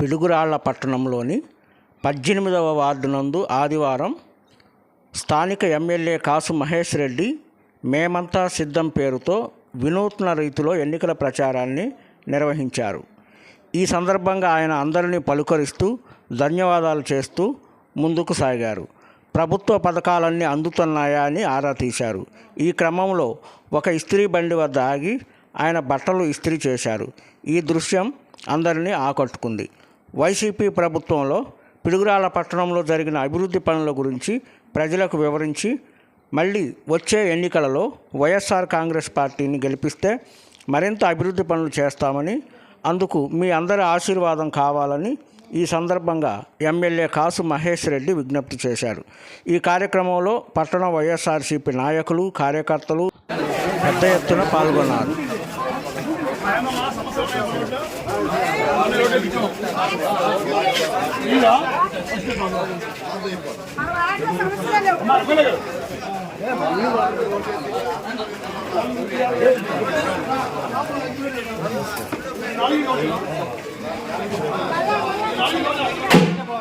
పిడుగురాళ్ల పట్టణంలోని 18వ వార్డు నందు ఆదివారం స్థానిక ఎమ్మెల్యే కాసు మహేష్ రెడ్డి మేమంతా సిద్ధం పేరుతో వినూత్న రీతిలో ఎన్నికల ప్రచారాన్ని నిర్వహించారు. ఈ సందర్భంగా ఆయన అందరినీ పలుకరిస్తూ ధన్యవాదాలు చేస్తూ ముందుకు సాగారు. ప్రభుత్వ పథకాలన్నీ అందుతున్నాయా అని ఆరా తీశారు. ఈ క్రమంలో ఒక ఇస్త్రీ బండి వద్ద ఆగి ఆయన బట్టలు ఇస్త్రీ చేశారు. ఈ దృశ్యం అందరినీ ఆకట్టుకుంది. వైసీపీ ప్రభుత్వంలో పిడుగురాళ్ల పట్టణంలో జరిగిన అభివృద్ధి పనుల గురించి ప్రజలకు వివరించి మళ్ళీ వచ్చే ఎన్నికలలో వైఎస్ఆర్ కాంగ్రెస్ పార్టీని గెలిపిస్తే మరింత అభివృద్ధి పనులు చేస్తామని, అందుకు మీ అందరి ఆశీర్వాదం కావాలని ఈ సందర్భంగా ఎమ్మెల్యే కాసు మహేష్ రెడ్డి విజ్ఞప్తి చేశారు. ఈ కార్యక్రమంలో పట్టణ వైఎస్ఆర్సీపీ నాయకులు, కార్యకర్తలు పెద్ద ఎత్తున పాల్గొన్నారు.